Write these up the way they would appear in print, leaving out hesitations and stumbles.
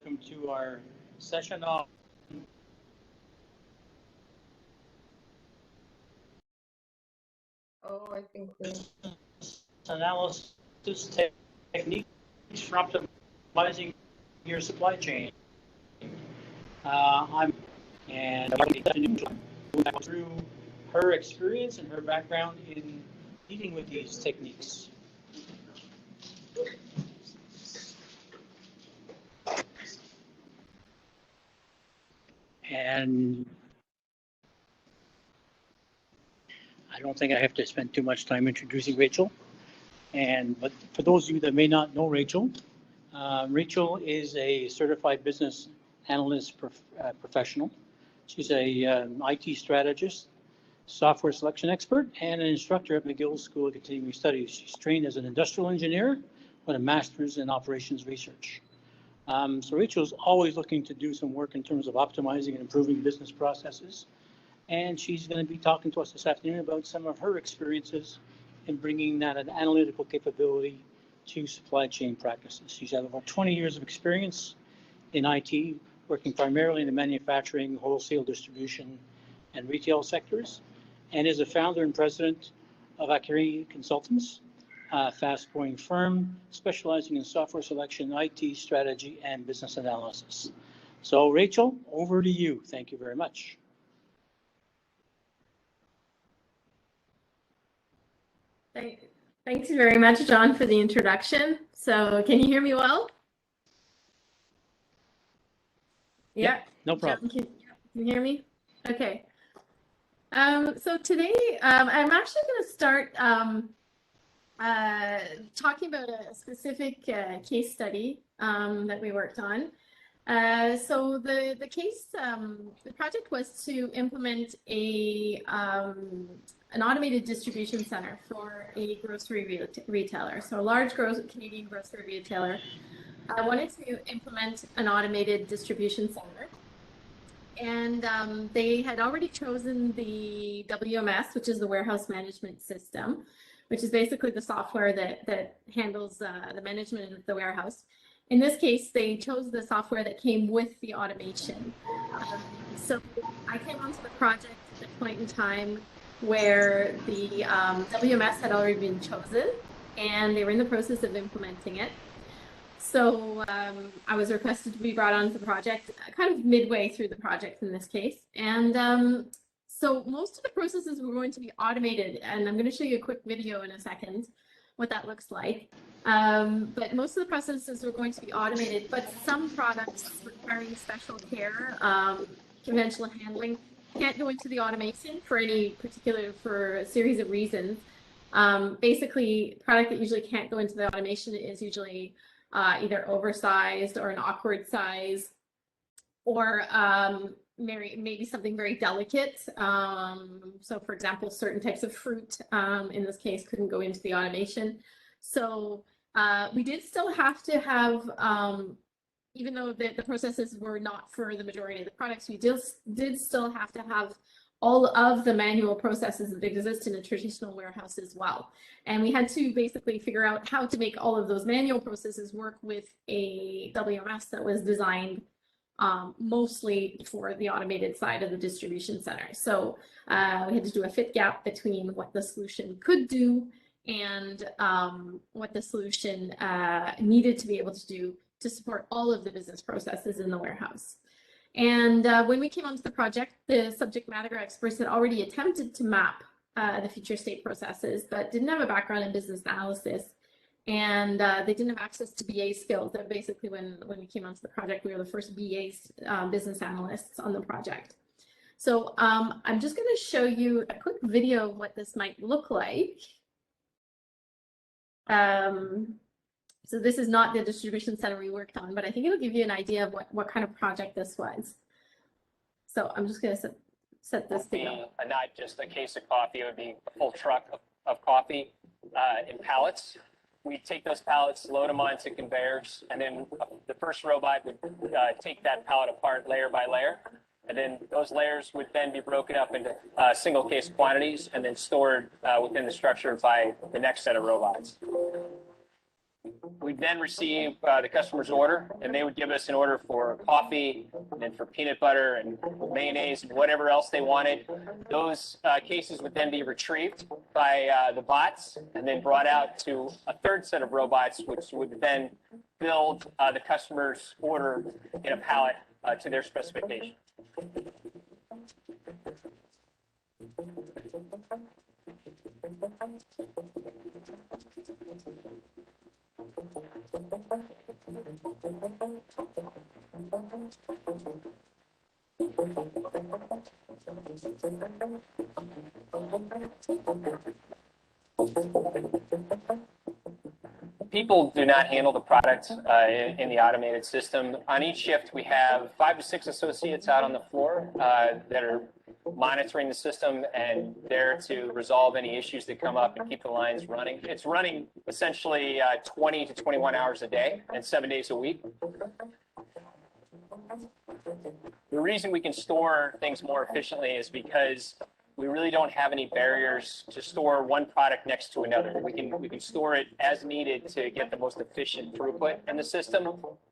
welcome to our session on I think analysis techniques for optimizing your supply chain. I'm through her experience and her background in dealing with these techniques. And I don't think I have to spend too much time introducing Rachel. But for those of you that may not know Rachel, Rachel is a certified business analyst professional. She's a IT strategist, software selection expert, and an instructor at McGill School of Continuing Studies. She's trained as an industrial engineer with a master's in operations research. So Rachel's always looking to do some work in terms of optimizing and improving business processes. And she's going to be talking to us this afternoon about some of her experiences in bringing that an analytical capability to supply chain practices. She's had over 20 years of experience in IT, working primarily in the manufacturing, wholesale distribution, and retail sectors, and is a founder and president of Akiri Consultants, a fast-growing firm specializing in software selection, IT strategy, and business analysis. So Rachel, over to you. Thank you very much. Thanks very much, John, for the introduction. So can you hear me well? Yeah, no problem. John, can you hear me? Okay. So today I'm actually going to start talking about a specific case study that we worked on. So the project was to implement an automated distribution center for a grocery retailer. So a large Canadian grocery retailer wanted to implement an automated distribution center. And they had already chosen the WMS, which is the warehouse management system, which is basically the software that handles the management of the warehouse. In this case, they chose the software that came with the automation. So I came onto the project at the point in time where the WMS had already been chosen, and they were in the process of implementing it. So I was requested to be brought onto the project kind of midway through the project in this case. And so most of the processes were going to be automated, and I'm going to show you a quick video in a second what that looks like. But most of the processes were going to be automated, but some products requiring special care, conventional handling, can't go into the automation for a series of reasons. Basically, product that usually can't go into the automation is usually either oversized or an awkward size, or maybe something very delicate. So for example, certain types of fruit in this case couldn't go into the automation. So we did still have to have, even though the processes were not for the majority of the products, we did still have to have all of the manual processes that exist in a traditional warehouse as well. And we had to basically figure out how to make all of those manual processes work with a WMS that was designed mostly for the automated side of the distribution center. So we had to do a fit gap between what the solution could do and what the solution needed to be able to do to support all of the business processes in the warehouse. And when we came onto the project, the subject matter experts had already attempted to map the future state processes, but didn't have a background in business analysis. And they didn't have access to BA skills. That basically, when we came onto the project, we were the first BAs, business analysts on the project. So I'm just going to show you a quick video of what this might look like. So this is not the distribution center we worked on, but I think it'll give you an idea of what kind of project this was. So I'm just going to set this thing up. Not just a case of coffee, it would be a full truck of coffee in pallets. We take those pallets, load them onto conveyors, and then the first robot would take that pallet apart layer by layer. And then those layers would then be broken up into single case quantities and then stored within the structure by the next set of robots. We'd then receive the customer's order, and they would give us an order for coffee, and then for peanut butter and mayonnaise and whatever else they wanted. Those cases would then be retrieved by the bots and then brought out to a third set of robots, which would then build the customer's order in a pallet to their specification. People do not handle the product in the automated system. On each shift, we have 5 to 6 associates out on the floor that are monitoring the system and there to resolve any issues that come up and keep the lines running. It's running essentially 20 to 21 hours a day and 7 days a week. The reason we can store things more efficiently is because we really don't have any barriers to store one product next to another. We can store it as needed to get the most efficient throughput in the system.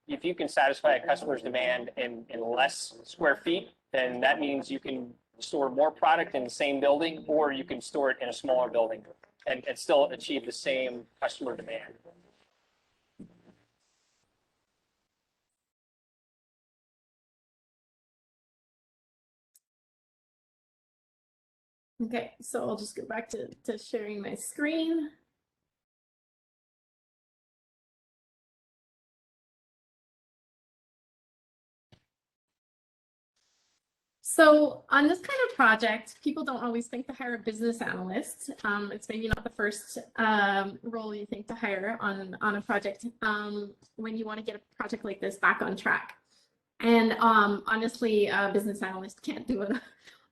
If you can satisfy a customer's demand in less square feet, then that means you can store more product in the same building, or you can store it in a smaller building and still achieve the same customer demand. Okay, so I'll just go back to sharing my screen. So on this kind of project, people don't always think to hire a business analyst. It's maybe not the first role you think to hire on a project when you want to get a project like this back on track. And honestly, a business analyst can't do it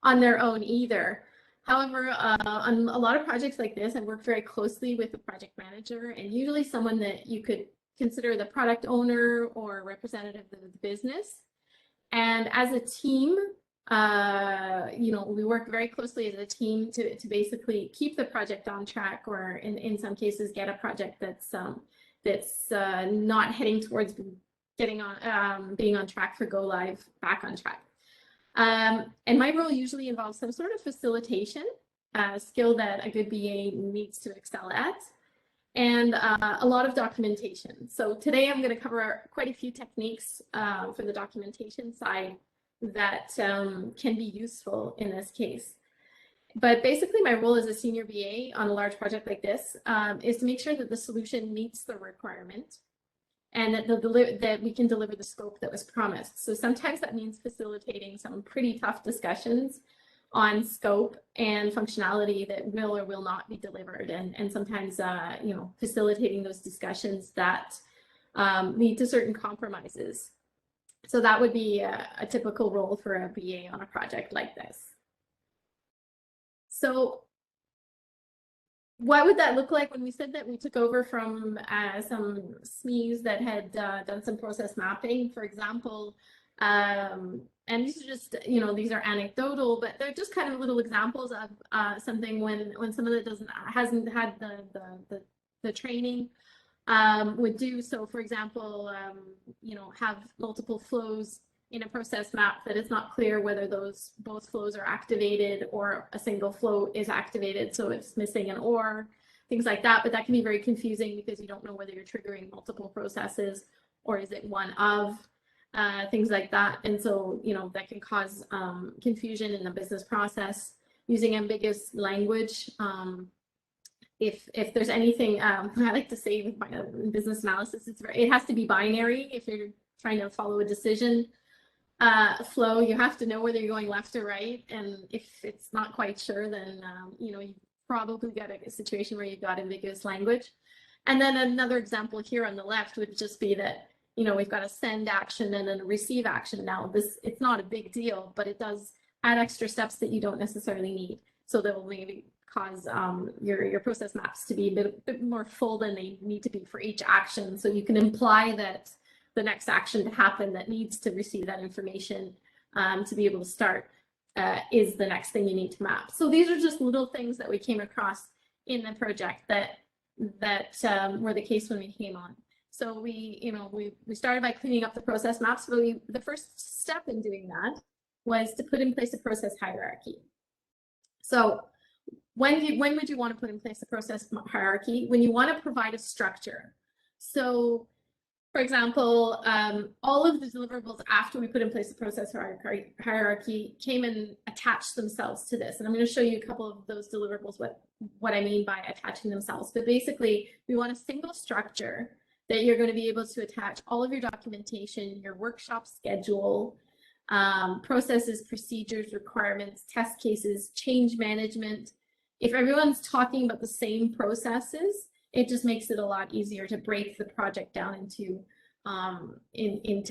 on their own either. However, on a lot of projects like this, I work very closely with the project manager and usually someone that you could consider the product owner or representative of the business. And as a team, you know, we work very closely as a team to basically keep the project on track, or in some cases get a project that's not heading towards getting on being on track for go live back on track. And my role usually involves some sort of facilitation skill that a good BA needs to excel at, and a lot of documentation. So today I'm going to cover quite a few techniques for the documentation side that can be useful in this case. But basically my role as a senior BA on a large project like this is to make sure that the solution meets the requirement and that we can deliver the scope that was promised. So sometimes that means facilitating some pretty tough discussions on scope and functionality that will or will not be delivered, and sometimes you know, facilitating those discussions that lead to certain compromises. So that would be a typical role for a BA on a project like this. So what would that look like when we said that we took over from some SMEs that had done some process mapping, for example? And these are just, you know, these are anecdotal, but they're just kind of little examples of something when someone that hasn't had the training would do. So, for example, you know, have multiple flows in a process map that it's not clear whether both flows are activated or a single flow is activated, so it's missing an or, things like that. But that can be very confusing because you don't know whether you're triggering multiple processes or is it one of, things like that. And so, you know, that can cause confusion in the business process. Using ambiguous language, if there's anything, I like to say with business analysis, it has to be binary. If you're trying to follow a decision flow, you have to know whether you're going left or right, and if it's not quite sure, then you know, you probably got a situation where you've got ambiguous language. And then another example here on the left would just be that, you know, we've got a send action and then a receive action. Now it's not a big deal, but it does add extra steps that you don't necessarily need, so that will maybe cause your process maps to be a bit more full than they need to be for each action. So you can imply that the next action to happen that needs to receive that information to be able to start is the next thing you need to map. So these are just little things that we came across in the project that were the case when we came on. So we started by cleaning up the process maps, but the first step in doing that was to put in place a process hierarchy. So when would you want to put in place a process hierarchy? When you want to provide a structure. So for example, all of the deliverables after we put in place the process hierarchy came and attached themselves to this. And I'm going to show you a couple of those deliverables, what I mean by attaching themselves. But basically, we want a single structure that you're going to be able to attach all of your documentation, your workshop schedule, processes, procedures, requirements, test cases, change management. If everyone's talking about the same processes, it just makes it a lot easier to break the project down into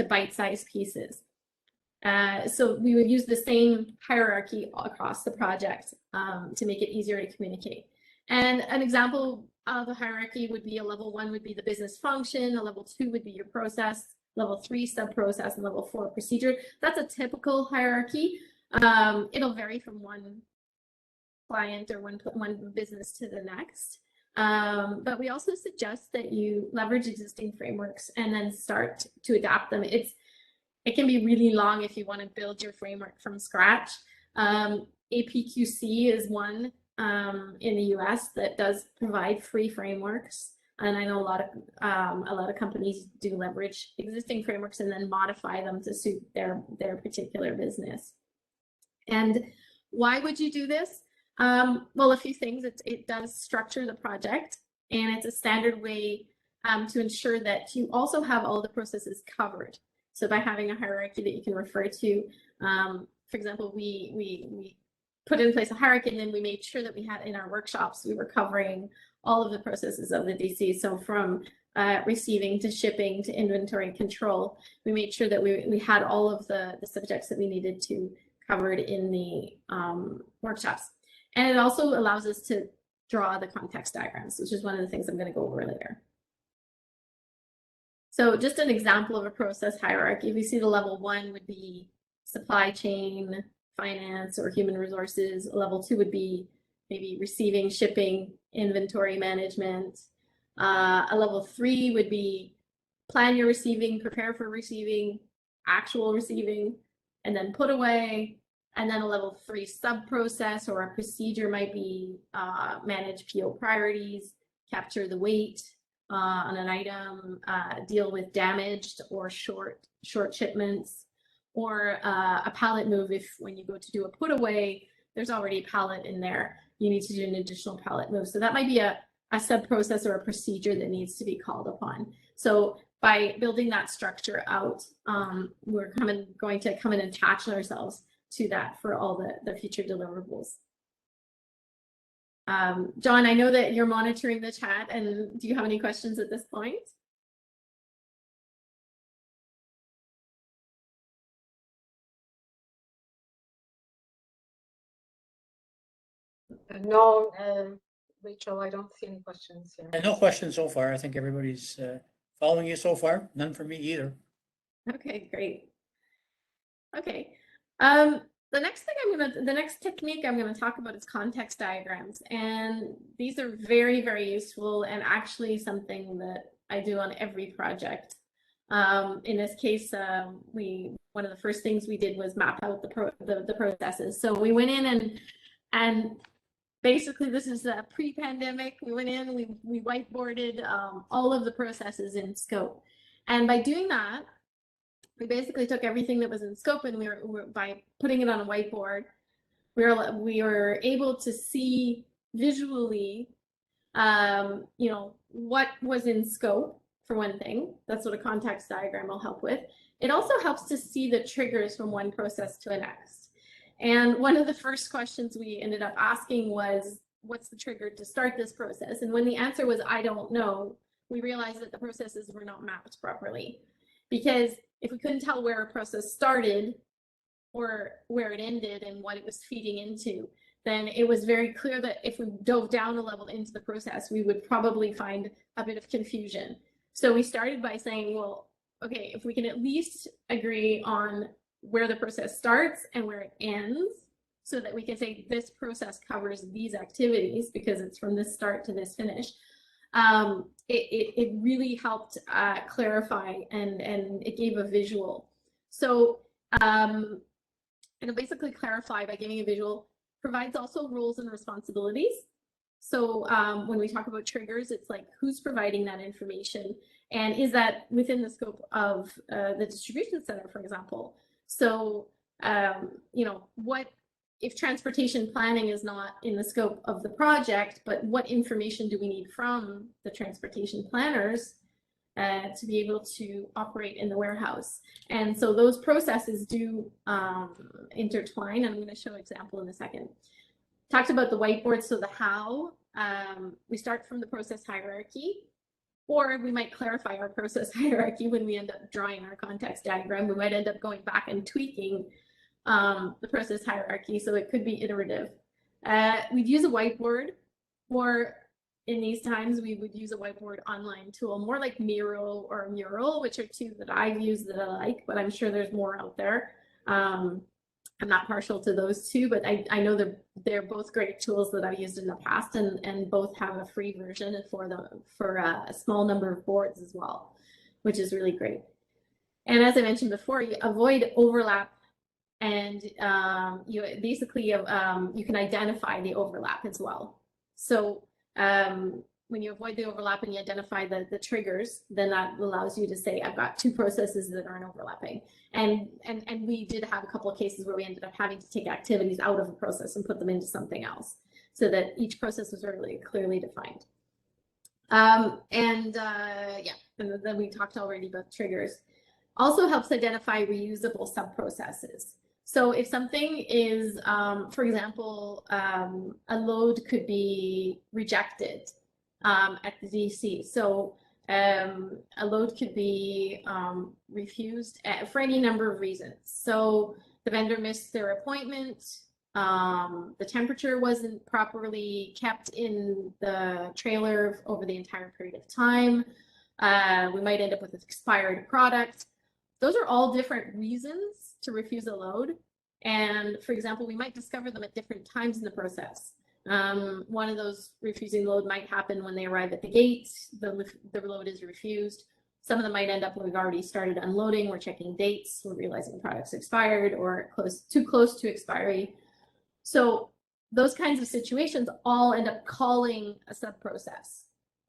bite-sized pieces. So we would use the same hierarchy across the project to make it easier to communicate. And an example of a hierarchy would be a level 1 would be the business function, a level 2 would be your process, level 3 sub-process, and level 4 procedure. That's a typical hierarchy. It'll vary from one client or one business to the next. But we also suggest that you leverage existing frameworks and then start to adapt them. It can be really long if you want to build your framework from scratch. APQC is one in the US that does provide free frameworks. And I know a lot of companies do leverage existing frameworks and then modify them to suit their particular business. And why would you do this? Well, a few things. It does structure the project, and it's a standard way to ensure that you also have all the processes covered. So by having a hierarchy that you can refer to, for example, we put in place a hierarchy, and then we made sure that we had in our workshops, we were covering all of the processes of the DC. So from receiving to shipping to inventory control, we made sure that we had all of the subjects that we needed to covered in the workshops. And it also allows us to draw the context diagrams, which is one of the things I'm going to go over later. So just an example of a process hierarchy, we see the level 1 would be supply chain, finance, or human resources. Level 2 would be maybe receiving, shipping, inventory management. A level 3 would be plan your receiving, prepare for receiving, actual receiving, and then put away. And then a level 3 sub-process or a procedure might be manage PO priorities, capture the weight on an item, deal with damaged or short shipments, or a pallet move. If when you go to do a put away, there's already a pallet in there, you need to do an additional pallet move. So that might be a sub-process or a procedure that needs to be called upon. So by building that structure out, we're going to come in and attach ourselves to that for all the future deliverables. John, I know that you're monitoring the chat, and do you have any questions at this point? No, Rachel, I don't see any questions here. No questions so far. I think everybody's following you so far. None for me either. Okay, great. Okay. The next technique I'm gonna talk about is context diagrams, and these are very, very useful and actually something that I do on every project. In this case, one of the first things we did was map out the processes. So we went in and basically this is pre-pandemic. We went in, we whiteboarded all of the processes in scope, and by doing that, we basically took everything that was in scope, and by putting it on a whiteboard, we were able to see visually, what was in scope for one thing. That's what a context diagram will help with. It also helps to see the triggers from one process to the next. And one of the first questions we ended up asking was, what's the trigger to start this process? And when the answer was, I don't know, we realized that the processes were not mapped properly. Because if we couldn't tell where a process started or where it ended and what it was feeding into, then it was very clear that if we dove down a level into the process, we would probably find a bit of confusion. So we started by saying, well, okay, if we can at least agree on where the process starts and where it ends, so that we can say this process covers these activities because it's from this start to this finish, it really helped clarify, and it gave a visual. So and it basically clarify by giving a visual, provides also roles and responsibilities. So when we talk about triggers, it's like who's providing that information, and is that within the scope of the distribution center, for example. So you know, what if transportation planning is not in the scope of the project, but what information do we need from the transportation planners to be able to operate in the warehouse? And so those processes do intertwine, and I'm going to show an example in a second. Talked about the whiteboard, so the how, we start from the process hierarchy, or we might clarify our process hierarchy when we end up drawing our context diagram. We might end up going back and tweaking the process hierarchy, so it could be iterative. We'd use a whiteboard, or in these times we would use a whiteboard online tool, more like Miro or Mural, which are two that I've used that I like, but I'm sure there's more out there. I'm not partial to those two, but I know they're both great tools that I've used in the past, and both have a free version for a small number of boards as well, which is really great. And as I mentioned before, you avoid overlap, and you basically you can identify the overlap as well. So when you avoid the overlap and you identify the triggers, then that allows you to say, I've got two processes that aren't overlapping. And we did have a couple of cases where we ended up having to take activities out of a process and put them into something else, so that each process was really clearly defined. Yeah, and then we talked already about triggers. Also helps identify reusable sub-processes. So if something is, for example, a load could be rejected at the DC. So a load could be refused for any number of reasons. So the vendor missed their appointment, the temperature wasn't properly kept in the trailer over the entire period of time. We might end up with an expired product. Those are all different reasons to refuse a load. And for example, we might discover them at different times in the process. One of those refusing load might happen when they arrive at the gate, the load is refused. Some of them might end up when we've already started unloading, we're checking dates, we're realizing product's expired or too close to expiry. So those kinds of situations all end up calling a sub-process,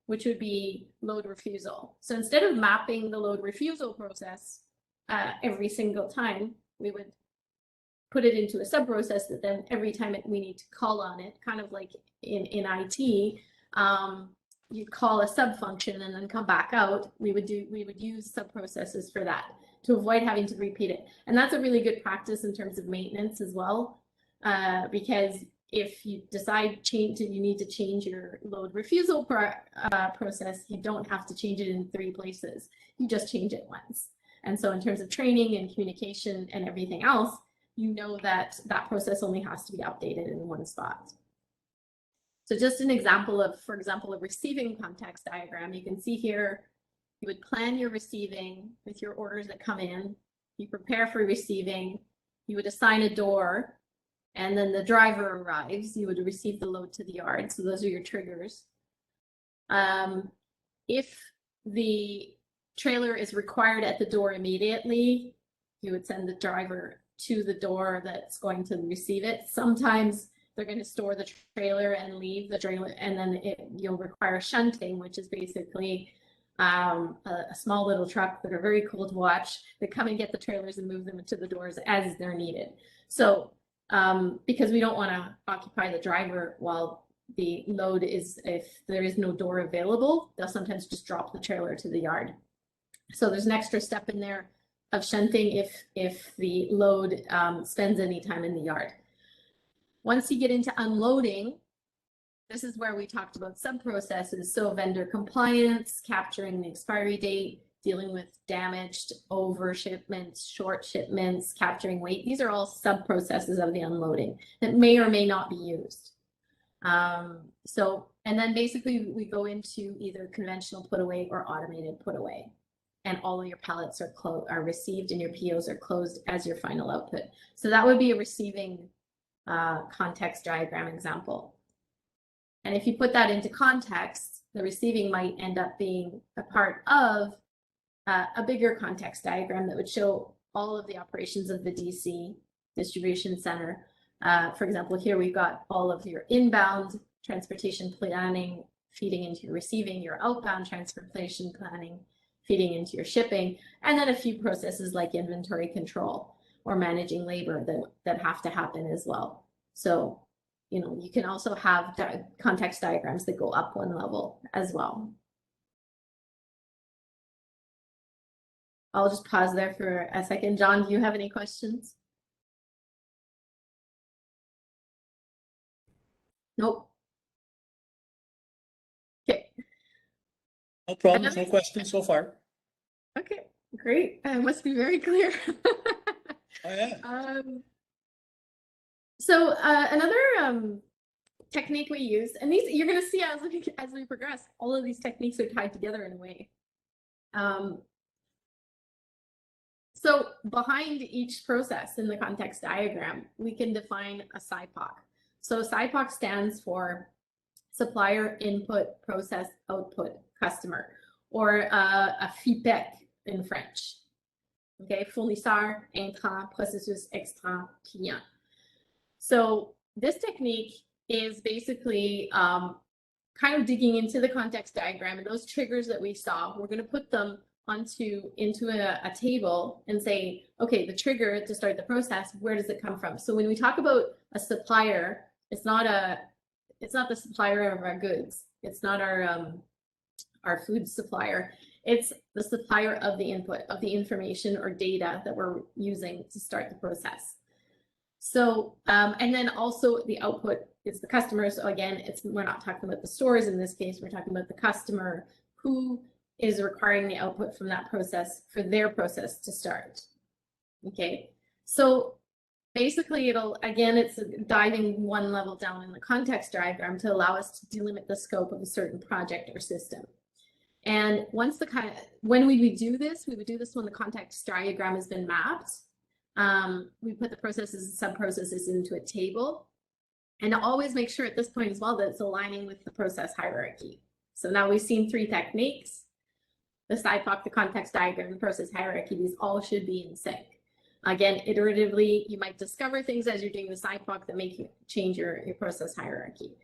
which would be load refusal. So instead of mapping the load refusal process every single time, we would put it into a sub-process that then every time we need to call on it, kind of like in IT, you call a sub-function and then come back out. We would use sub-processes for that to avoid having to repeat it. And that's a really good practice in terms of maintenance as well, because if you decide you need to change your load refusal process, you don't have to change it in 3 places. You just change it once. And so in terms of training and communication and everything else, you know that that process only has to be updated in one spot. So just an example of, for example, a receiving context diagram. You can see here, you would plan your receiving with your orders that come in. You prepare for receiving. You would assign a door, and then the driver arrives. You would receive the load to the yard. So those are your triggers. If the trailer is required at the door immediately, you would send the driver to the door that's going to receive it. Sometimes they're going to store the trailer and leave the trailer, and then you'll require shunting, which is basically a small little truck that are very cool to watch, that come and get the trailers and move them to the doors as they're needed. So because we don't want to occupy the driver while the load is, if there is no door available, they'll sometimes just drop the trailer to the yard. So there's an extra step in there of shunting if the load spends any time in the yard. Once you get into unloading, this is where we talked about sub-processes. So vendor compliance, capturing the expiry date, dealing with damaged over shipments, short shipments, capturing weight. These are all sub-processes of the unloading that may or may not be used. And then basically we go into either conventional put away or automated put away. And all of your pallets are received and your POs are closed as your final output. So that would be a receiving context diagram example. And if you put that into context, the receiving might end up being a part of a bigger context diagram that would show all of the operations of the DC distribution center. For example, here we've got all of your inbound transportation planning feeding into your receiving, your outbound transportation planning feeding into your shipping, and then a few processes like inventory control or managing labor that have to happen as well. So, you know, you can also have context diagrams that go up one level as well. I'll just pause there for a second. John, do you have any questions? Nope. Okay. No problems, no questions so far. Okay, great. Must be very clear. Oh, yeah. So another technique we use, and these you're going to see as we progress, all of these techniques are tied together in a way. So behind each process in the context diagram, we can define a SIPOC. So SIPOC stands for Supplier Input Process Output Customer, or a FIPEC in French. Okay, fournisseur, intrant, processus, extrant, client. So this technique is basically kind of digging into the context diagram, and those triggers that we saw, we're going to put them into a table and say, okay, the trigger to start the process, where does it come from? So when we talk about a supplier, it's not the supplier of our goods. It's not our food supplier. It's the supplier of the input, of the information or data that we're using to start the process. So, and then also the output is the customer. So again, we're not talking about the stores in this case, we're talking about the customer who is requiring the output from that process for their process to start. Okay, so basically it's diving one level down in the context diagram to allow us to delimit the scope of a certain project or system. And when we would do this when the context diagram has been mapped. We put the processes and subprocesses into a table, and always make sure at this point as well that it's aligning with the process hierarchy. So now we've seen three techniques: the SIPOC, the context diagram, and process hierarchy. These all should be in sync. Again, iteratively, you might discover things as you're doing the SIPOC that make you change your process hierarchy.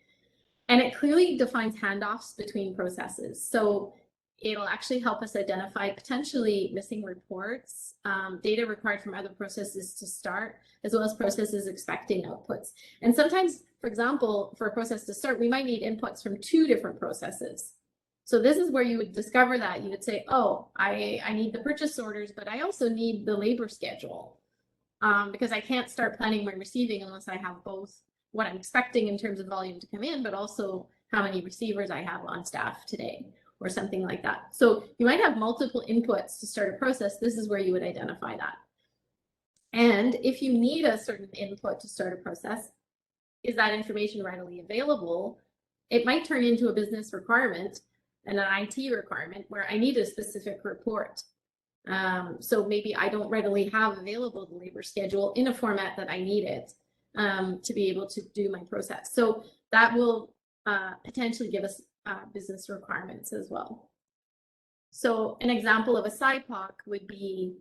And it clearly defines handoffs between processes. So it'll actually help us identify potentially missing reports, data required from other processes to start, as well as processes expecting outputs. And sometimes, for example, for a process to start, we might need inputs from two different processes. So this is where you would discover that. You would say, oh, I need the purchase orders, but I also need the labor schedule, because I can't start planning my receiving unless I have both what I'm expecting in terms of volume to come in, but also how many receivers I have on staff today, or something like that. So you might have multiple inputs to start a process. This is where you would identify that. And if you need a certain input to start a process, is that information readily available? It might turn into a business requirement and an IT requirement where I need a specific report. So maybe I don't readily have available the labor schedule in a format that I need it to be able to do my process. So that will potentially give us business requirements as well. So an example of a SIPOC would be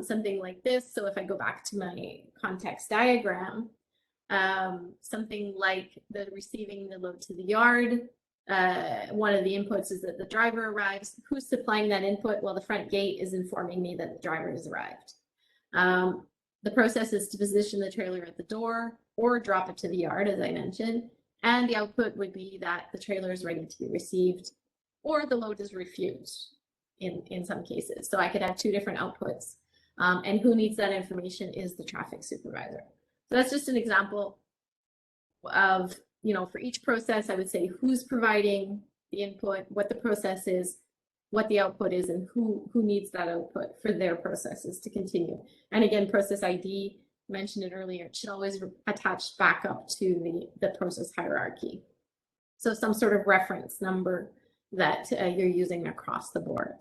something like this. So if I go back to my context diagram, something like the receiving the load to the yard. One of the inputs is that the driver arrives. Who's supplying that input? Well, the front gate is informing me that the driver has arrived. The process is to position the trailer at the door or drop it to the yard, as I mentioned. And the output would be that the trailer is ready to be received, or the load is refused in some cases. So I could have two different outputs. And who needs that information is the traffic supervisor. So that's just an example of, for each process, I would say who's providing the input, what the process is, what the output is, and who needs that output for their processes to continue. And again, process ID, mentioned it earlier, it should always attach back up to the process hierarchy. So some sort of reference number that you're using across the board.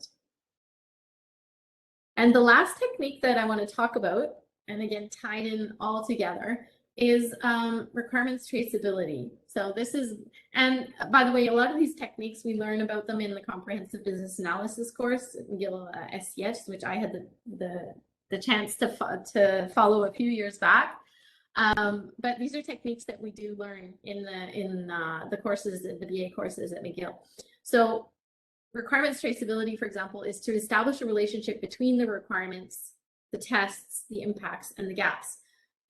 And the last technique that I want to talk about, and again, tied in all together, is requirements traceability. So this is, and by the way, a lot of these techniques, we learn about them in the comprehensive business analysis course at McGill SCH, which I had the chance to follow a few years back. But these are techniques that we do learn in the courses, the BA courses at McGill. So requirements traceability, for example, is to establish a relationship between the requirements, the tests, the impacts, and the gaps.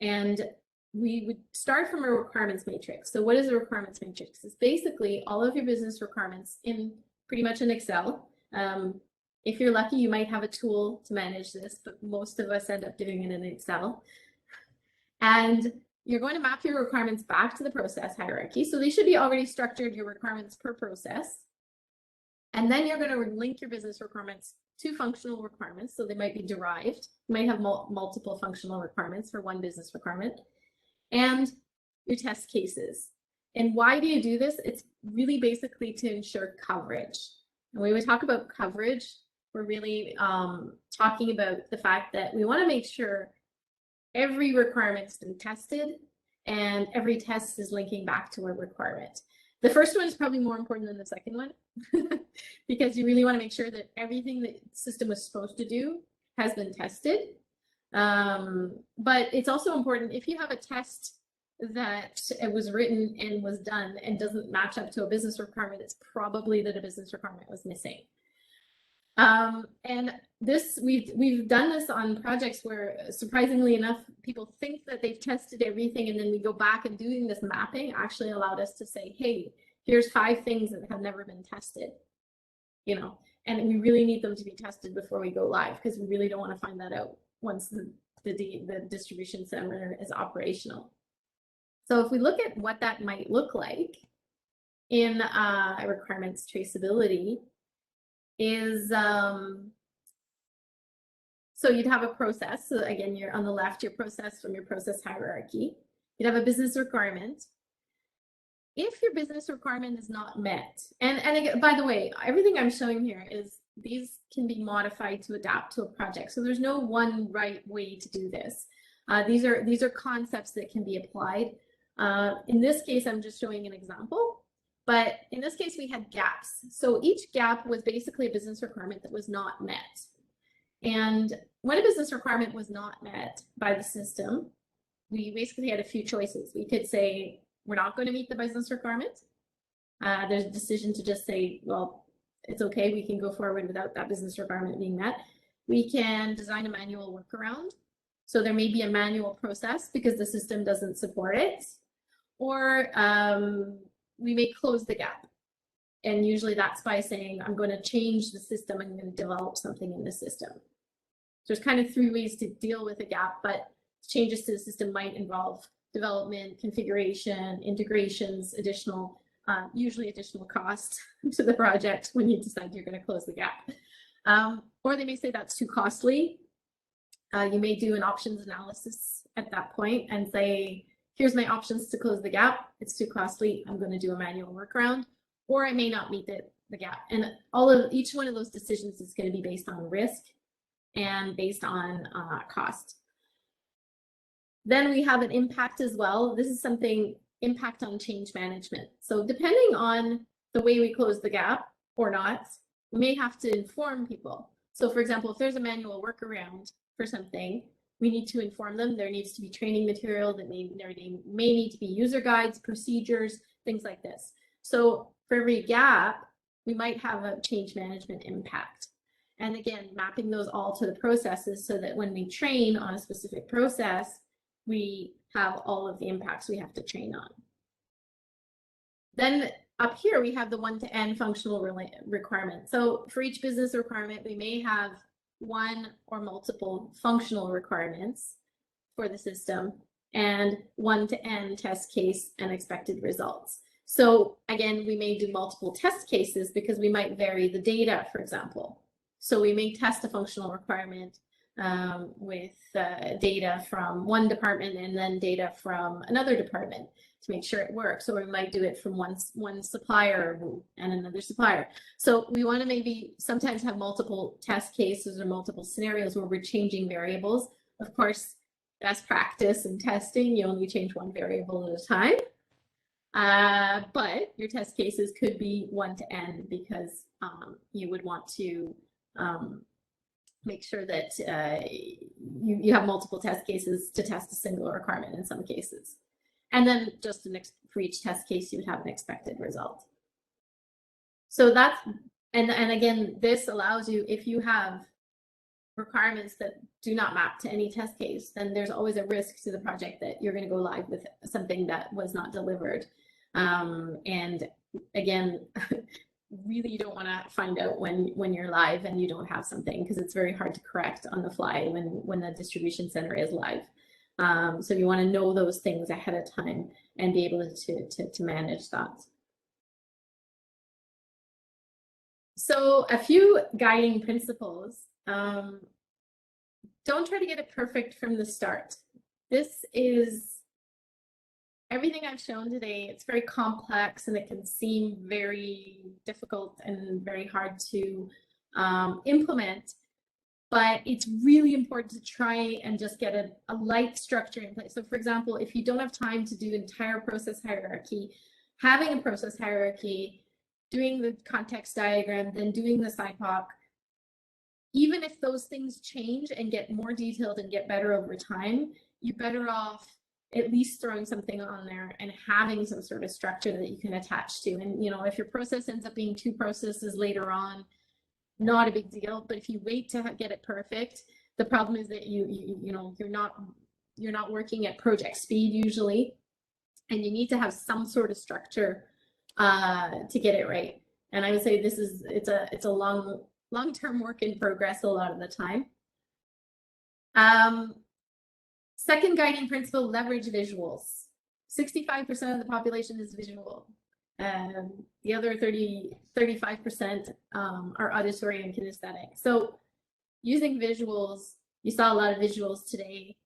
And we would start from a requirements matrix. So what is a requirements matrix? It's basically all of your business requirements in pretty much in Excel. If you're lucky, you might have a tool to manage this, but most of us end up doing it in Excel. And you're going to map your requirements back to the process hierarchy. So they should be already structured, your requirements per process. And then you're going to link your business requirements to functional requirements. So they might be derived. You might have multiple functional requirements for one business requirement. And your test cases. And why do you do this? It's really basically to ensure coverage. And when we talk about coverage, we're really talking about the fact that we want to make sure every requirement's been tested and every test is linking back to a requirement. The first one is probably more important than the second one because you really want to make sure that everything that the system was supposed to do has been tested. But it's also important if you have a test that it was written and was done and doesn't match up to a business requirement, it's probably that a business requirement was missing. And this we've done this on projects where, surprisingly enough, people think that they've tested everything, and then we go back and doing this mapping actually allowed us to say, hey, here's 5 things that have never been tested, you know, and we really need them to be tested before we go live because we really don't want to find that out once the distribution center is operational. So if we look at what that might look like in requirements traceability is, so you'd have a process. So again, you're on the left, your process from your process hierarchy. You'd have a business requirement. If your business requirement is not met, and again, by the way, everything I'm showing here is these can be modified to adapt to a project. So there's no one right way to do this. These are concepts that can be applied. In this case, I'm just showing an example, but in this case, we had gaps. So each gap was basically a business requirement that was not met. And when a business requirement was not met by the system, we basically had a few choices. We could say, we're not going to meet the business requirement. There's a decision to just say, well, it's okay, we can go forward without that business requirement being met. We can design a manual workaround. So there may be a manual process because the system doesn't support it. Or we may close the gap. And usually that's by saying, I'm going to change the system, I'm going to develop something in the system. So there's kind of 3 ways to deal with a gap, but changes to the system might involve development, configuration, integrations, additional, usually additional cost to the project when you decide you're going to close the gap. Or they may say that's too costly. You may do an options analysis at that point and say, here's my options to close the gap. It's too costly. I'm going to do a manual workaround, or I may not meet the gap. And each one of those decisions is going to be based on risk and based on cost. Then we have an impact as well. This is something, impact on change management. So depending on the way we close the gap or not, we may have to inform people. So for example, if there's a manual workaround for something, we need to inform them. There needs to be training material, there may need to be user guides, procedures, things like this. So for every gap, we might have a change management impact. And again, mapping those all to the processes so that when we train on a specific process, we have all of the impacts we have to train on. Then up here, we have the one-to-N functional requirement. So for each business requirement, we may have one or multiple functional requirements for the system and one-to-N test case and expected results. So again, we may do multiple test cases because we might vary the data, for example. So we may test a functional requirement with data from one department and then data from another department to make sure it works. Or we might do it from one supplier and another supplier. So we want to maybe sometimes have multiple test cases or multiple scenarios where we're changing variables. Of course, best practice in testing, you only change one variable at a time. But your test cases could be 1 to n because you would want to make sure that you have multiple test cases to test a single requirement in some cases. And then just for each test case, you would have an expected result. So that's, and again, this allows you, if you have requirements that do not map to any test case, then there's always a risk to the project that you're going to go live with something that was not delivered. And again, really you don't want to find out when you're live and you don't have something, because it's very hard to correct on the fly when the distribution center is live. So you want to know those things ahead of time and be able to manage that. So a few guiding principles. Don't try to get it perfect from the start. This is everything I've shown today. It's very complex and it can seem very difficult and very hard to implement. But it's really important to try and just get a light structure in place. So for example, if you don't have time to do entire process hierarchy, having a process hierarchy, doing the context diagram, then doing the SIPOC, even if those things change and get more detailed and get better over time, you're better off at least throwing something on there and having some sort of structure that you can attach to. And you know, if your process ends up being 2 processes later on, not a big deal. But if you wait to get it perfect, the problem is that you're not working at project speed usually, and you need to have some sort of structure to get it right. And I would say it's a long-term work in progress a lot of the time. Second guiding principle: leverage visuals. 65% of the population is visual. The other 35% are auditory and kinesthetic. So using visuals, you saw a lot of visuals today.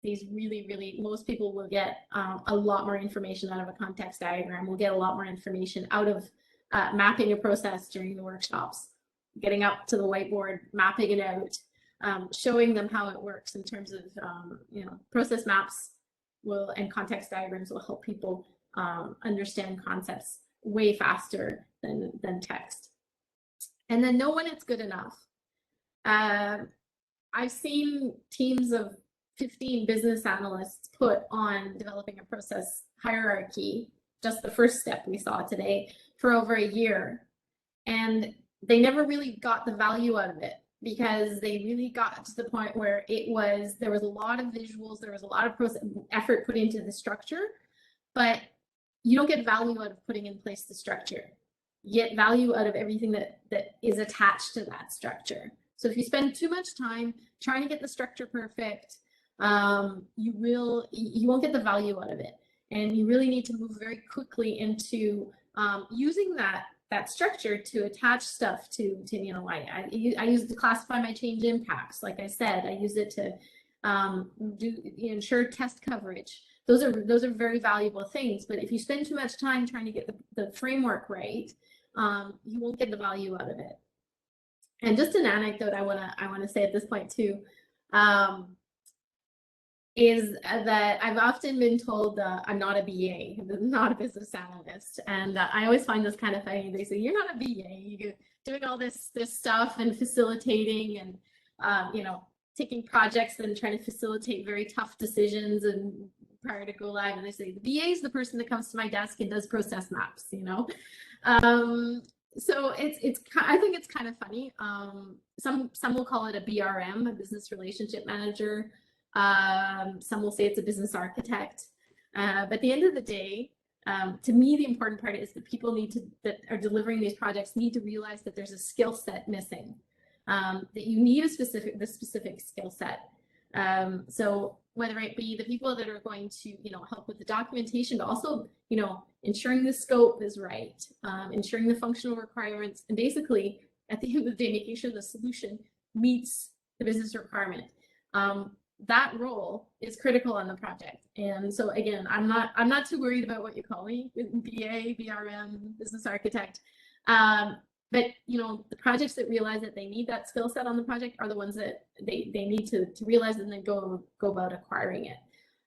These really, most people will get a lot more information out of a context diagram. We'll get a lot more information out of mapping a process during the workshops, getting up to the whiteboard, mapping it out, showing them how it works in terms of, process maps and context diagrams will help people understand concepts way faster than text. And then know when it's good enough. I've seen teams of 15 business analysts put on developing a process hierarchy, just the first step we saw today, for over a year. And they never really got the value out of it, because they really got to the point where there was a lot of visuals, there was a lot of effort put into the structure, but you don't get value out of putting in place the structure. You get value out of everything that is attached to that structure. So if you spend too much time trying to get the structure perfect, you won't get the value out of it. And you really need to move very quickly into using that structure to attach stuff to I use it to classify my change impacts. Like I said, I use it to ensure test coverage. Those are very valuable things. But if you spend too much time trying to get the framework right, you won't get the value out of it. And just an anecdote I wanna say at this point too, is that I've often been told I'm not a BA, not a business analyst, and I always find this kind of funny. They say, "You're not a BA. You're doing all this stuff and facilitating and taking projects and trying to facilitate very tough decisions and prior to go live." And they say the BA is the person that comes to my desk and does process maps. So I think it's kind of funny. Some will call it a BRM, a business relationship manager. Some will say it's a business architect. But at the end of the day, to me, the important part is that people that are delivering these projects need to realize that there's a skill set missing, that you need the specific skill set. So whether it be the people that are going to, help with the documentation, but also, ensuring the scope is right, ensuring the functional requirements, and basically at the end of the day, making sure the solution meets the business requirement. That role is critical on the project. And so again, I'm not too worried about what you call me, BA, BRM, business architect. But But, you know, the projects that realize that they need that skill set on the project are the ones that they need to realize and then go about acquiring it.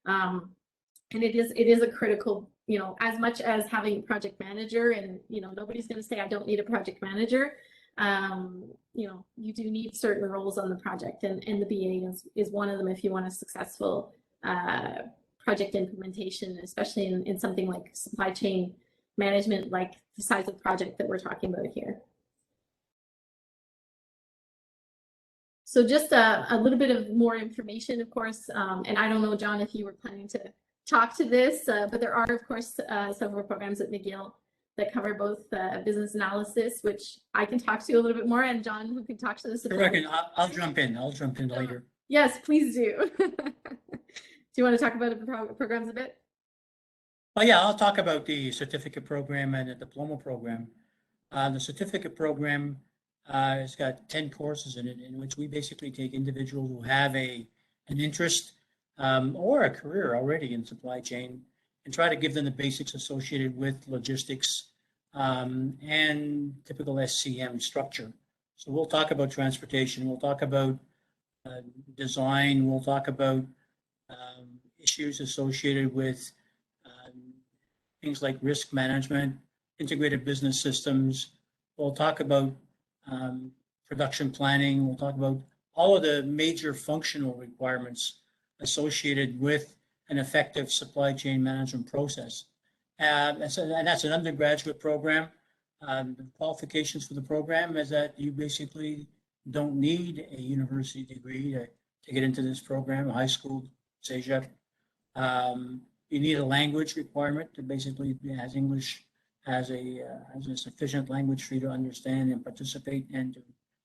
And it is a critical, you know, as much as having a project manager, and, you know, nobody's going to say, I don't need a project manager. You know, you do need certain roles on the project, and the BA is one of them if you want a successful project implementation, especially in something like supply chain management, like the size of project that we're talking about here. So just a little bit of more information, of course, and I don't know, John, if you were planning to talk to this, but there are, of course, several programs at McGill that cover both business analysis, which I can talk to you a little bit more, and John, who can talk to this. I'll jump in. I'll jump in later. Yes, please do. Do you want to talk about the programs a bit? Oh yeah, I'll talk about the certificate program and the diploma program. The certificate program has got 10 courses in it, in which we basically take individuals who have an interest or a career already in supply chain and try to give them the basics associated with logistics and typical SCM structure. So we'll talk about transportation, we'll talk about design, we'll talk about issues associated with things like risk management, integrated business systems. We'll talk about production planning. We'll talk about all of the major functional requirements associated with an effective supply chain management process. And that's an undergraduate program. The qualifications for the program is that you basically don't need a university degree to get into this program, a high school, CEGEP. You need a language requirement to basically has English as a sufficient language for you to understand and participate and to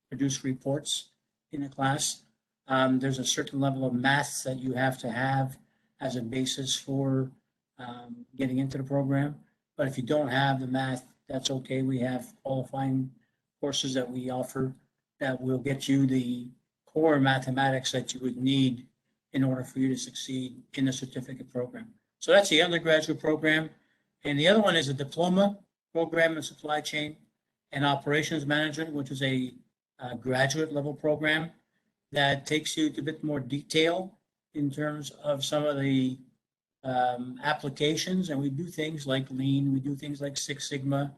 produce reports in a class. There's a certain level of math that you have to have as a basis for getting into the program. But if you don't have the math, that's okay. We have qualifying courses that we offer that will get you the core mathematics that you would need in order for you to succeed in the certificate program. So that's the undergraduate program. And the other one is a diploma program in supply chain and operations management, which is a graduate level program that takes you to a bit more detail in terms of some of the applications. And we do things like Lean, we do things like Six Sigma,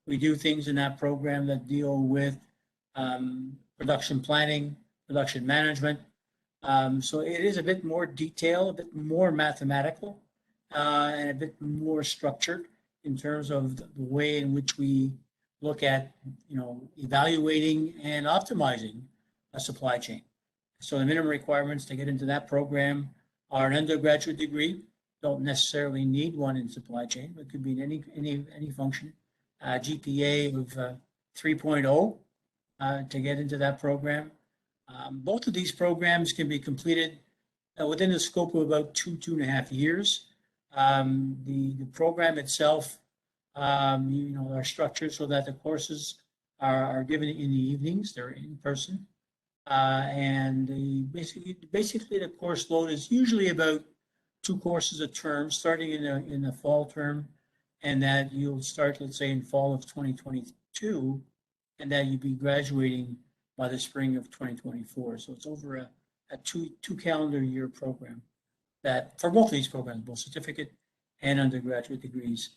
we do things in that program that deal with production planning, production management. So it is a bit more detailed, a bit more mathematical, and a bit more structured in terms of the way in which we look at, evaluating and optimizing a supply chain. So the minimum requirements to get into that program are an undergraduate degree. Don't necessarily need one in supply chain, but it could be in any function. GPA of 3.0 to get into that program. Both of these programs can be completed within the scope of about 2.5 years. The program itself, are structured so that the courses are given in the evenings. They're in person, and basically the course load is usually about 2 courses a term, starting in the fall term, and that you'll start, let's say, in fall of 2022, and that you'll be graduating by the spring of 2024. So it's over a two calendar year program that for both of these programs, both certificate and undergraduate degrees.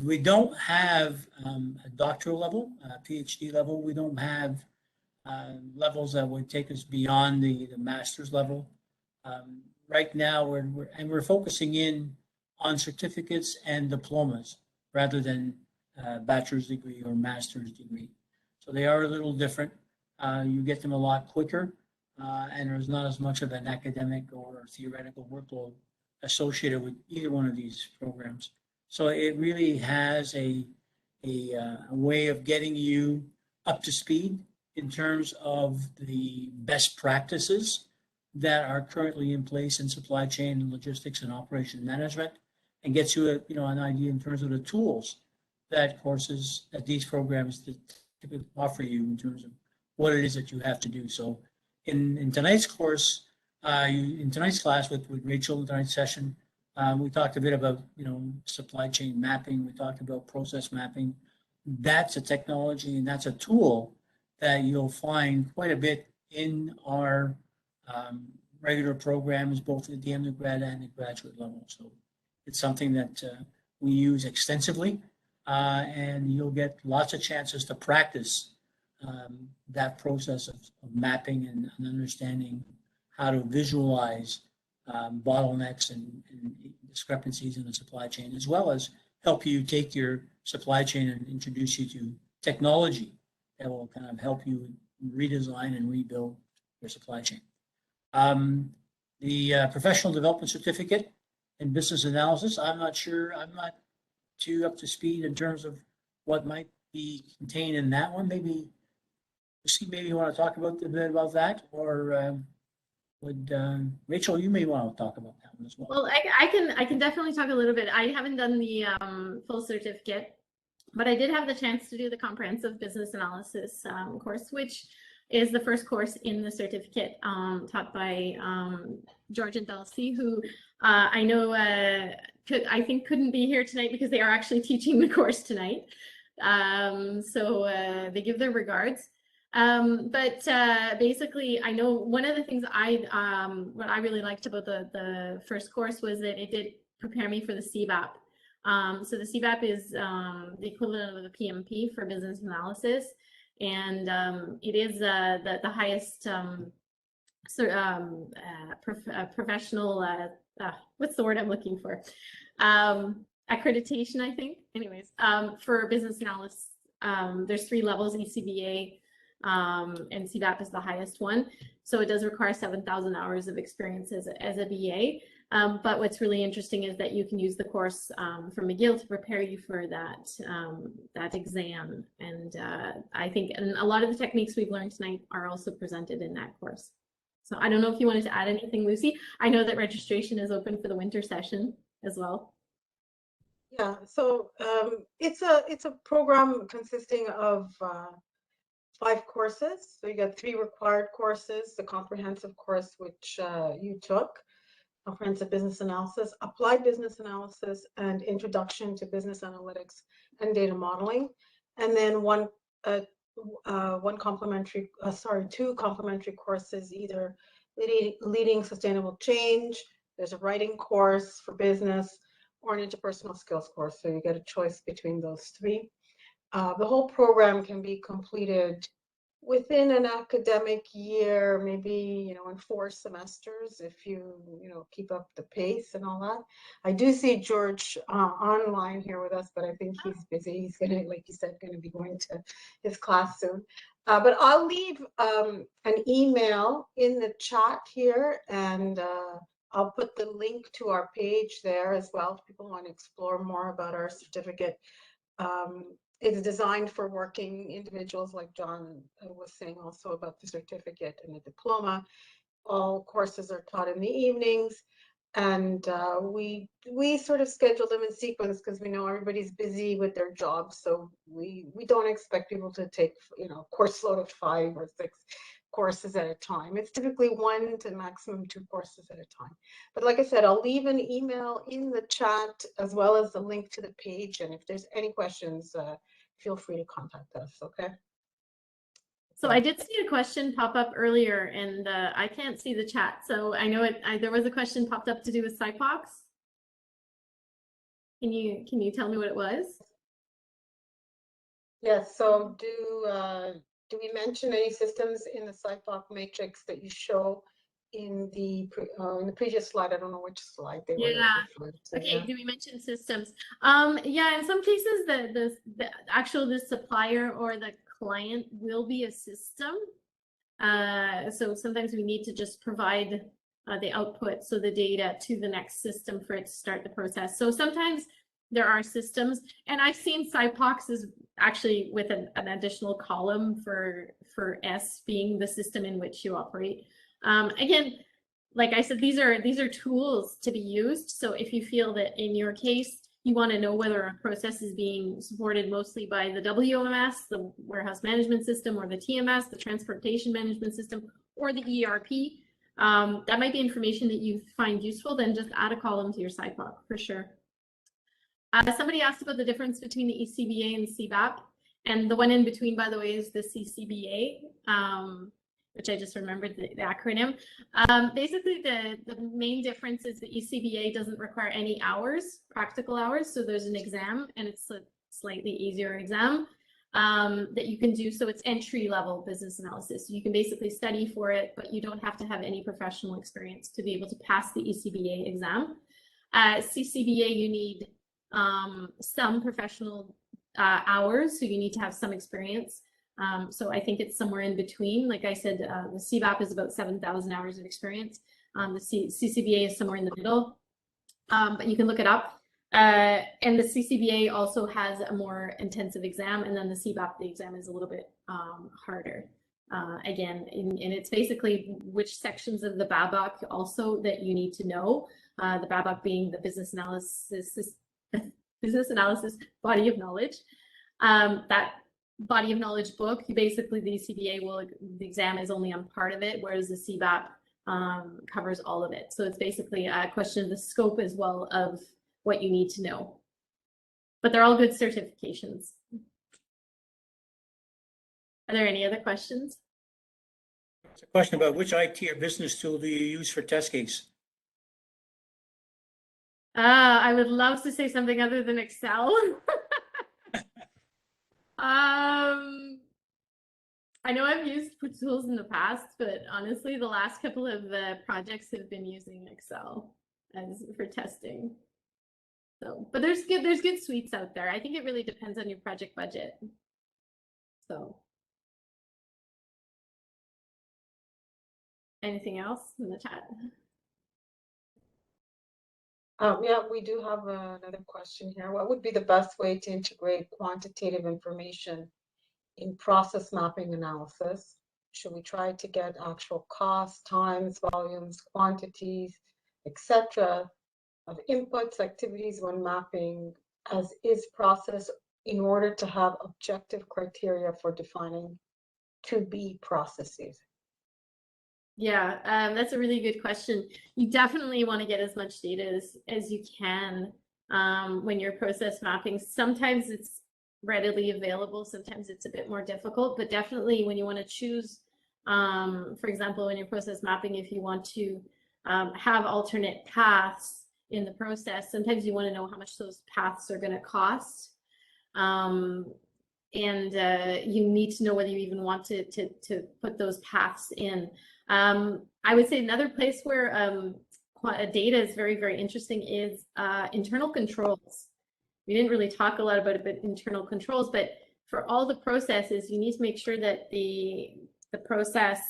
We don't have a doctoral level, a PhD level. We don't have levels that would take us beyond the master's level. Right now, we're focusing in on certificates and diplomas rather than bachelor's degree or master's degree. So they are a little different. You get them a lot quicker, and there's not as much of an academic or theoretical workload associated with either one of these programs. So it really has a way of getting you up to speed in terms of the best practices that are currently in place in supply chain and logistics and operation management, and gets you an idea in terms of the tools that these programs typically offer you in terms of what it is that you have to do. So in tonight's course, in tonight's class with Rachel, in tonight's session, we talked a bit about supply chain mapping. We talked about process mapping. that's a technology and that's a tool that you'll find quite a bit in our regular programs, both at the undergrad and the graduate level. So it's something that we use extensively, and you'll get lots of chances to practice that process of mapping and understanding how to visualize bottlenecks and discrepancies in the supply chain, as well as help you take your supply chain and introduce you to technology that will kind of help you redesign and rebuild your supply chain. The professional development certificate in business analysis, I'm not sure, I'm not too up to speed in terms of what might be contained in that one. Maybe you want to talk about a bit about that, or would Rachel, you may want to talk about that one as well. Well, I can definitely talk a little bit. I haven't done the full certificate, but I did have the chance to do the comprehensive business analysis course, which is the first course in the certificate taught by George and Dulcie, who I know I think couldn't be here tonight because they are actually teaching the course tonight. So they give their regards. But basically, I know one of the things what I really liked about the first course was that it did prepare me for the CBAP. So the CBAP is the equivalent of the PMP for business analysis, and it is the highest professional, what's the word I'm looking for? Accreditation, I think. Anyways, for business analysts, there's 3 levels: ECBA, and CBAP is the highest one. So it does require 7,000 hours of experience as a BA. But what's really interesting is that you can use the course from McGill to prepare you for that exam. And I think a lot of the techniques we've learned tonight are also presented in that course. So I don't know if you wanted to add anything, Lucy. I know that registration is open for the winter session as well. Yeah, so it's a program consisting of 5 courses. So you got 3 required courses: the comprehensive course, which you took, comprehensive business analysis, applied business analysis, and introduction to business analytics and data modeling, and then two complementary courses, either leading sustainable change. There's a writing course for business, or an interpersonal skills course. So you get a choice between those 3. The whole program can be completed within an academic year, maybe, in 4 semesters, if you keep up the pace and all that. I do see George online here with us, but I think he's busy. He's going to, like you said, going to be going to his class soon. But I'll leave an email in the chat here, and I'll put the link to our page there as well if people want to explore more about our certificate. It's designed for working individuals, like John was saying also about the certificate and the diploma. All courses are taught in the evenings, and we sort of schedule them in sequence because we know everybody's busy with their jobs. So we don't expect people to take a course load of 5 or 6 courses at a time. It's typically 1 to maximum 2 courses at a time. But like I said, I'll leave an email in the chat as well as the link to the page. And if there's any questions, feel free to contact us, okay? So I did see a question pop up earlier, and I can't see the chat. So I know there was a question popped up to do with SIPOCs. Can you tell me what it was? Yes, so do we mention any systems in the SIPOC matrix that you show in the previous slide? I don't know which slide they were. Yeah. So, Okay. yeah. Do we mention systems? Yeah. In some cases, the supplier or the client will be a system. So sometimes we need to just provide the output, so the data, to the next system for it to start the process. So sometimes there are systems, and I've seen SIPOCs is actually with an additional column for S being the system in which you operate. Again, like I said, these are tools to be used. So if you feel that in your case you want to know whether a process is being supported mostly by the WMS, the warehouse management system, or the TMS, the transportation management system, or the ERP, that might be information that you find useful. Then just add a column to your SIPOC for sure. Somebody asked about the difference between the ECBA and CBAP. And the one in between, by the way, is the CCBA, which I just remembered the acronym. Basically, the main difference is the ECBA doesn't require any hours, practical hours. So there's an exam, and it's a slightly easier exam that you can do. So it's entry-level business analysis. So you can basically study for it, but you don't have to have any professional experience to be able to pass the ECBA exam. CCBA, you need some professional hours, so you need to have some experience. So I think it's somewhere in between. Like I said, the CBAP is about 7,000 hours of experience. The CCBA is somewhere in the middle, but you can look it up. And the CCBA also has a more intensive exam, and then the CBAP, the exam is a little bit harder. Again, and it's basically which sections of the BABAC also that you need to know. The BABAC being the business analysis body of knowledge. That body of knowledge book, you basically, the CBA the exam is only on part of it, whereas the CBAP covers all of it. So it's basically a question of the scope as well of what you need to know. But they're all good certifications. Are there any other questions? It's a question about which IT or business tool do you use for test case? I would love to say something other than Excel. I know I've used tools in the past, but honestly, the last couple of projects have been using Excel as for testing. So, but there's good suites out there. I think it really depends on your project budget. So, anything else in the chat? Yeah, we do have another question here. What would be the best way to integrate quantitative information in process mapping analysis? Should we try to get actual costs, times, volumes, quantities, etc. of inputs, activities when mapping as is process in order to have objective criteria for defining to-be processes? Yeah, that's a really good question. You definitely want to get as much data as you can when you're process mapping. Sometimes it's readily available, sometimes it's a bit more difficult, but definitely when you want to choose, for example, when you're process mapping, if you want to have alternate paths in the process, sometimes you want to know how much those paths are going to cost. And you need to know whether you even want to put those paths in. I would say another place where data is very, very interesting is internal controls. We didn't really talk a lot about it, but internal controls, but for all the processes, you need to make sure that the process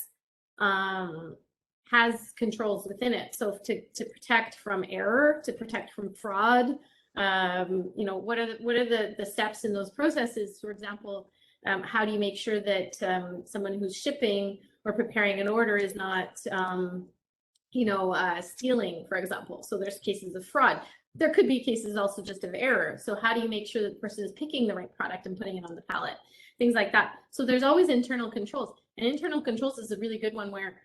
has controls within it. So to protect from error, to protect from fraud, you know, what are the steps in those processes? For example, how do you make sure that someone who's shipping or preparing an order is not, you know, stealing, for example? So there's cases of fraud. There could be cases also just of error. So how do you make sure that the person is picking the right product and putting it on the pallet? Things like that. So there's always internal controls. And internal controls is a really good one where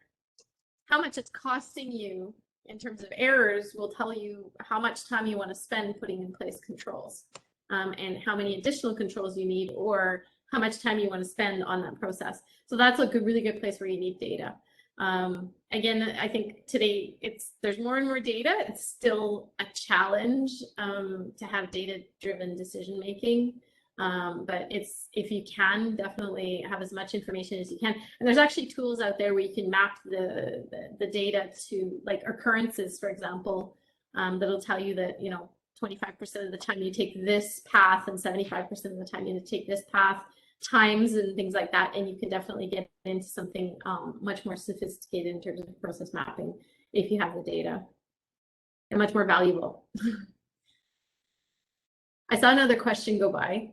how much it's costing you in terms of errors will tell you how much time you want to spend putting in place controls, and how many additional controls you need, or how much time you want to spend on that process. So that's a really good place where you need data. Again, I think today there's more and more data. It's still a challenge to have data-driven decision making. But if you can, definitely have as much information as you can. And there's actually tools out there where you can map the data to like occurrences, for example, that'll tell you that, you know, 25% of the time you take this path and 75% of the time you take this path, times and things like that. And you can definitely get into something much more sophisticated in terms of process mapping if you have the data, and much more valuable. I saw another question go by.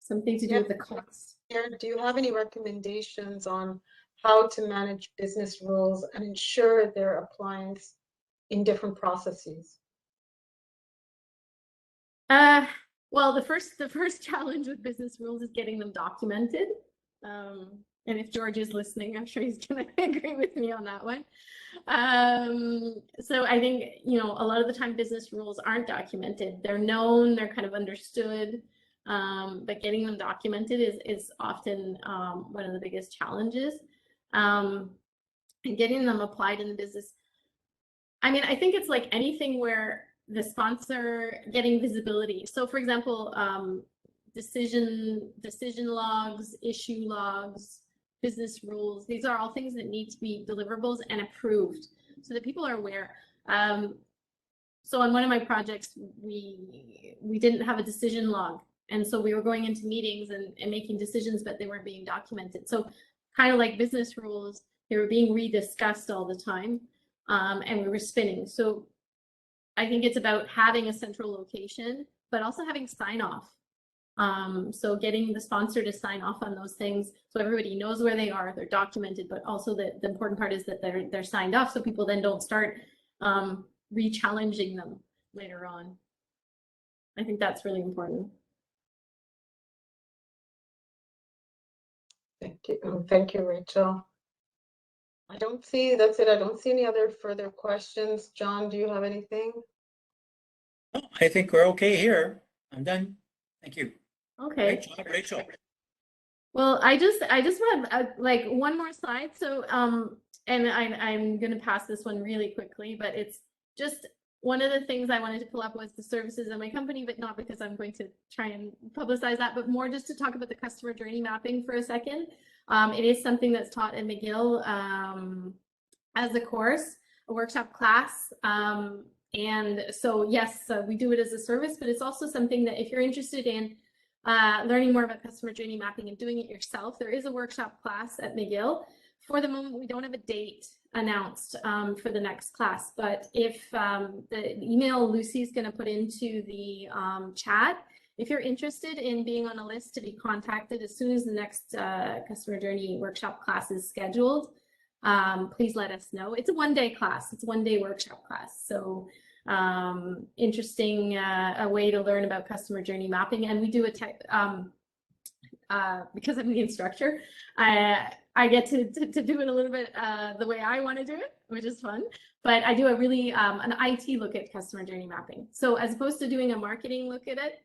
Something to do with the cost. Do you have any recommendations on how to manage business rules and ensure their appliance in different processes? Well, the first challenge with business rules is getting them documented. And if George is listening, I'm sure he's going to agree with me on that one. So I think, a lot of the time business rules aren't documented. They're known, they're kind of understood, but getting them documented is often one of the biggest challenges. And getting them applied in the business. I mean, I think it's like anything where the sponsor getting visibility. So for example, decision logs, issue logs, business rules, these are all things that need to be deliverables and approved so that people are aware. So on one of my projects, we didn't have a decision log. And so we were going into meetings and making decisions, but they weren't being documented. So kind of like business rules, they were being rediscussed all the time, and we were spinning. So I think it's about having a central location, but also having sign off. So getting the sponsor to sign off on those things so everybody knows where they are, they're documented, but also the important part is that they're signed off so people then don't start re-challenging them later on. I think that's really important. Thank you. Thank you, Rachel. That's it. I don't see any other further questions. John, do you have anything? Oh, I think we're okay here. I'm done. Thank you. Okay. Great job, Rachel. Well, I just want like one more slide. So, and I'm going to pass this one really quickly, but it's just one of the things I wanted to pull up was the services of my company, but not because I'm going to try and publicize that, but more just to talk about the customer journey mapping for a second. It is something that's taught in McGill as a course, a workshop class. And so, yes, we do it as a service, but it's also something that if you're interested in learning more about customer journey mapping and doing it yourself, there is a workshop class at McGill. For the moment, we don't have a date announced for the next class, but if the email Lucy's going to put into the chat, if you're interested in being on a list to be contacted as soon as the next customer journey workshop class is scheduled, please let us know. It's a one-day class. It's a one-day workshop class. So interesting a way to learn about customer journey mapping. And we do a because I'm the instructor, I get to do it a little bit the way I want to do it, which is fun. But I do a really an IT look at customer journey mapping. So as opposed to doing a marketing look at it,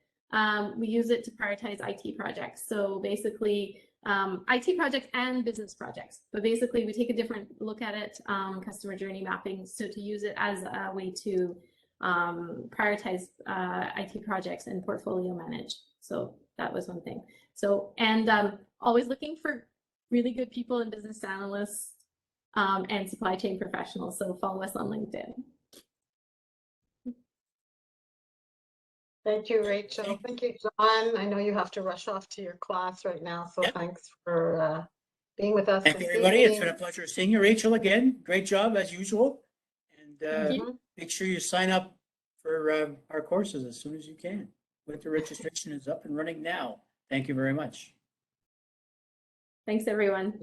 we use it to prioritize IT projects. So basically, IT projects and business projects. But basically, we take a different look at it, customer journey mapping, so to use it as a way to prioritize IT projects and portfolio manage. So that was one thing. So, and always looking for really good people and business analysts and supply chain professionals. So follow us on LinkedIn. Thank you, Rachel. Thank you, John. I know you have to rush off to your class right now, so thanks for being with us. Thank you, everybody. It's been a pleasure seeing you, Rachel, again. Great job, as usual. And make sure you sign up for our courses as soon as you can. Winter registration is up and running now. Thank you very much. Thanks, everyone.